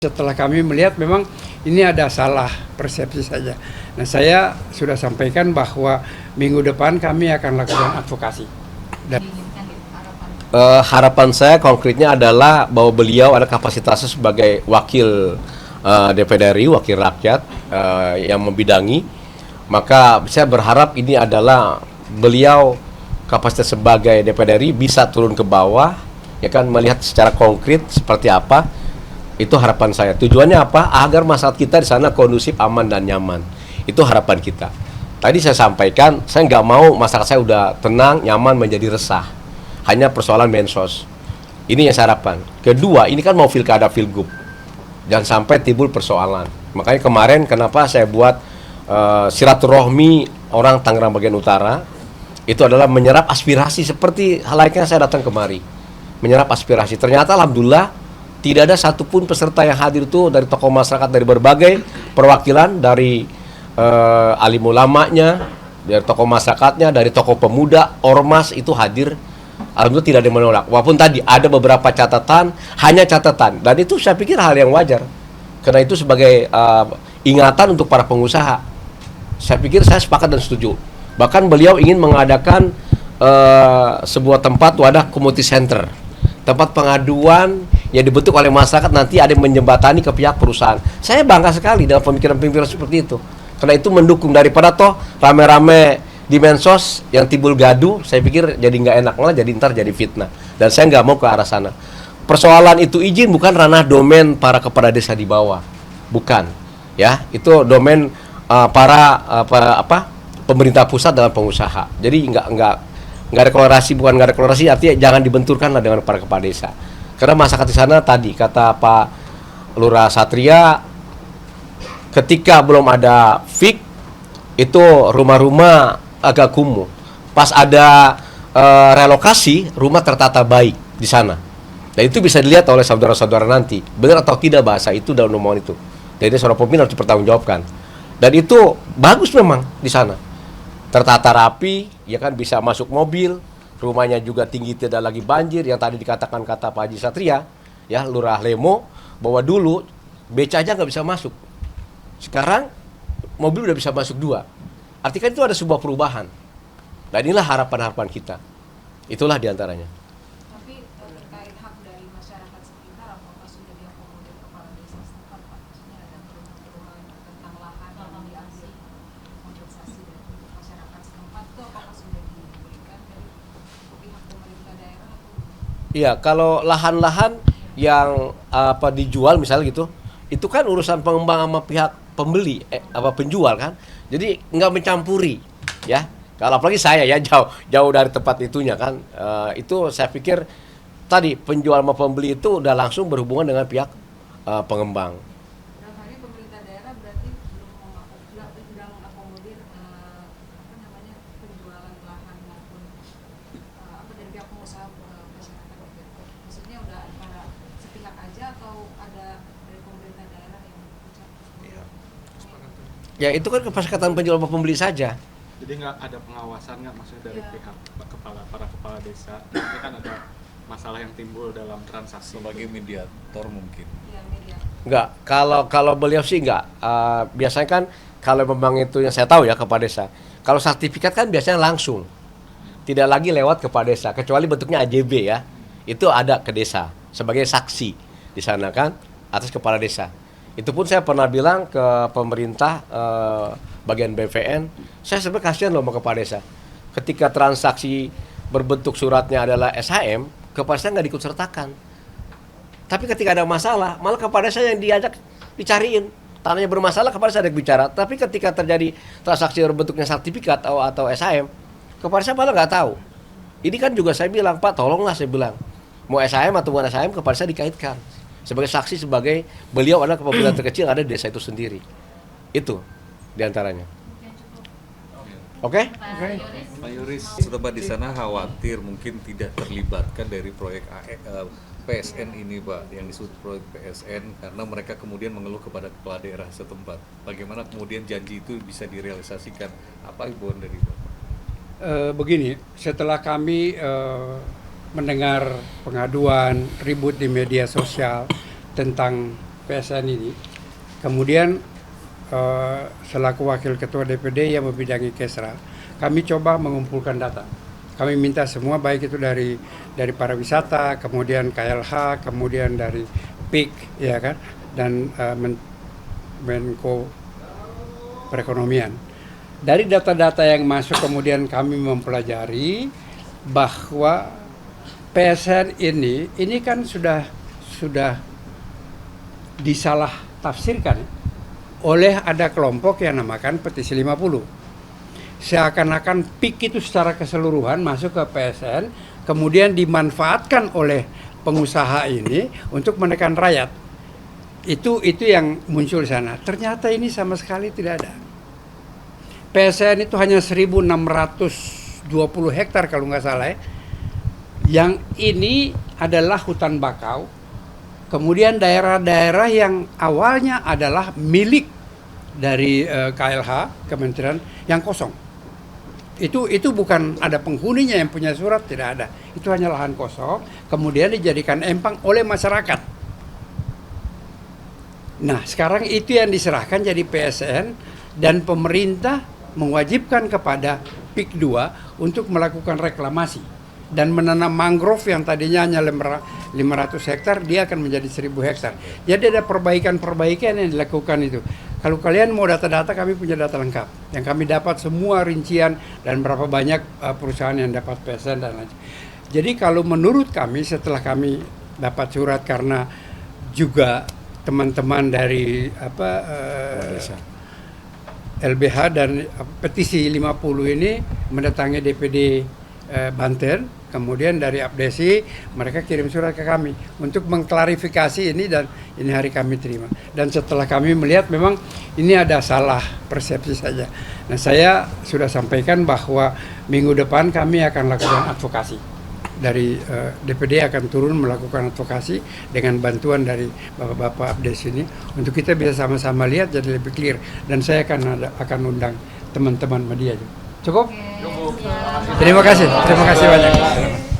Setelah kami melihat memang ini ada salah persepsi saja. Nah, saya sudah sampaikan bahwa minggu depan kami akan lakukan advokasi. Dan harapan saya konkretnya adalah bahwa beliau ada kapasitasnya sebagai wakil DPD RI, wakil rakyat yang membidangi. Maka saya berharap ini adalah beliau kapasitas sebagai DPD RI bisa turun ke bawah, ya kan, melihat secara konkret seperti apa. Itu harapan saya. Tujuannya apa? Agar masyarakat kita di sana kondusif, aman dan nyaman. Itu harapan kita. Tadi saya sampaikan, saya nggak mau masyarakat saya udah tenang, nyaman menjadi resah. Hanya persoalan mensos. Ini yang saya harapkan. Kedua, ini kan mau pilkada pilgub. Jangan sampai timbul persoalan. Makanya kemarin kenapa saya buat silaturahmi orang Tangerang bagian utara, itu adalah menyerap aspirasi seperti layaknya saya datang kemari. Menyerap aspirasi. Ternyata alhamdulillah tidak ada satupun peserta yang hadir itu dari tokoh masyarakat dari berbagai perwakilan, dari alim ulamanya, dari tokoh masyarakatnya, dari tokoh pemuda, ormas itu hadir. Alhamdulillah tidak ada yang menolak. Walaupun tadi ada beberapa catatan, hanya catatan, dan itu saya pikir hal yang wajar. Karena itu sebagai ingatan untuk para pengusaha. Saya pikir saya sepakat dan setuju. Bahkan beliau ingin mengadakan sebuah tempat wadah community center, tempat pengaduan yang dibentuk oleh masyarakat, nanti ada yang menjembatani ke pihak perusahaan. Saya bangga sekali dengan pemikiran-pemikiran seperti itu. Karena itu mendukung, daripada toh rame-rame di mensos yang timbul gaduh, saya pikir jadi nggak enak, malah jadi ntar jadi fitnah. Dan saya nggak mau ke arah sana. Persoalan itu izin bukan ranah domain para kepala desa di bawah, bukan. Ya, itu domain para pemerintah pusat dan pengusaha. Jadi nggak ada kolerasi, bukan nggak ada kolerasi, artinya jangan dibenturkan dengan para kepala desa. Karena masyarakat di sana tadi kata Pak Lurah Satria, ketika belum ada fik itu rumah-rumah agak kumuh. Pas ada relokasi, rumah tertata baik di sana. Dan itu bisa dilihat oleh saudara-saudara nanti, benar atau tidak bahasa itu dalam omongan itu. Jadi seorang pemimpin harus dipertanggungjawabkan. Dan itu bagus memang di sana. Tertata rapi, ya kan, bisa masuk mobil. Rumahnya juga tinggi, tidak lagi banjir. Yang tadi dikatakan kata Pak Haji Satria, ya, Lurah Lemo, bahwa dulu beca aja nggak bisa masuk. Sekarang mobil udah bisa masuk 2. Artinya itu ada sebuah perubahan. Dan inilah harapan-harapan kita. Itulah diantaranya. Tapi terkait hak dari masyarakat sekitar, apakah sudah diakomodir kepala desa setempat, Pak? Maksudnya ada keluhan tentang lahan yang diambil kompensasi dari masyarakat setempat, itu apakah sudah diberikan dari pihak pemerintah daerah atau? Iya, kalau lahan-lahan yang dijual misalnya gitu, itu kan urusan pengembang sama pihak pembeli, penjual kan. Jadi nggak mencampuri, ya. Kalau apalagi saya ya jauh dari tempat itunya kan. Itu saya pikir tadi penjual sama pembeli itu udah langsung berhubungan dengan pihak pengembang. Dalam hal ini pemerintah daerah berarti belum mengakomodir penjualan lahan maupun dari pihak pengusaha masyarakat gitu. Maksudnya udah antara sepihak aja atau ada dari pemerintah daerah yang bicara? Ya itu kan kesepakatan penjual sama pembeli saja. Jadi nggak ada pengawasan nggak, maksudnya dari pihak para kepala desa? Ini kan ada masalah yang timbul dalam transaksi. Sebagai mediator mungkin. Ya, media. Enggak, kalau beliau sih enggak. Biasanya kan kalau memang itu yang saya tahu ya kepala desa. Kalau sertifikat kan biasanya langsung. Tidak lagi lewat kepala desa, kecuali bentuknya AJB ya. Itu ada ke desa sebagai saksi di sana kan atas kepala desa. Itu pun saya pernah bilang ke pemerintah bagian BPN, saya sebenarnya kasihan loh sama kepala desa. Ketika transaksi berbentuk suratnya adalah SHM, kepala desa nggak diikut sertakan. Tapi ketika ada masalah, malah kepala desa yang diajak dicariin. Tanahnya bermasalah, kepala desa ada bicara. Tapi ketika terjadi transaksi berbentuknya sertifikat atau SHM, kepala desa malah nggak tahu. Ini kan juga saya bilang, Pak, tolonglah saya bilang, mau SHM atau bukan SHM, kepala desa dikaitkan sebagai saksi, sebagai beliau adalah kepemilikan terkecil yang ada di desa itu sendiri. Itu diantaranya. Oke? Pak Yoris, setempat di sana khawatir mungkin tidak terlibatkan dari proyek PSN ini, Pak, yang disebut proyek PSN, karena mereka kemudian mengeluh kepada kepala daerah setempat. Bagaimana kemudian janji itu bisa direalisasikan? Apa himbauan dari Bapak? Begini, setelah kami mendengar pengaduan ribut di media sosial tentang PSN ini. Kemudian selaku wakil ketua DPD yang membidangi Kesra, kami coba mengumpulkan data. Kami minta semua, baik itu dari pariwisata, kemudian KLH, kemudian dari PIK, ya kan, dan Menko Perekonomian. Dari data-data yang masuk kemudian kami mempelajari bahwa PSN ini kan sudah disalah tafsirkan oleh ada kelompok yang namakan petisi 50. Seakan-akan PIK itu secara keseluruhan masuk ke PSN, kemudian dimanfaatkan oleh pengusaha ini untuk menekan rakyat. Itu yang muncul di sana. Ternyata ini sama sekali tidak ada. PSN itu hanya 1.620 hektar kalau nggak salah ya. Yang ini adalah hutan bakau. Kemudian daerah-daerah yang awalnya adalah milik dari KLH, Kementerian, yang kosong. Itu bukan ada penghuninya yang punya surat, tidak ada. Itu hanya lahan kosong, kemudian dijadikan empang oleh masyarakat. Nah, sekarang itu yang diserahkan jadi PSN, dan pemerintah mewajibkan kepada PIK 2 untuk melakukan reklamasi dan menanam mangrove yang tadinya hanya 500 hektar, dia akan menjadi 1.000 hektar. Jadi ada perbaikan yang dilakukan itu. Kalau kalian mau data-data, kami punya data lengkap. Yang kami dapat semua rincian dan berapa banyak perusahaan yang dapat PSN dan lain. Jadi kalau menurut kami, setelah kami dapat surat, karena juga teman-teman dari LBH dan petisi 50 ini mendatangi DPD Banten, kemudian dari Abdesi mereka kirim surat ke kami untuk mengklarifikasi ini, dan ini hari kami terima. Dan setelah kami melihat memang ini ada salah persepsi saja. Nah, saya sudah sampaikan bahwa minggu depan kami akan lakukan advokasi. Dari DPD akan turun melakukan advokasi dengan bantuan dari bapak-bapak Abdes ini untuk kita bisa sama-sama lihat jadi lebih clear. Dan saya akan undang teman-teman media juga. Cukup? Terima kasih banyak.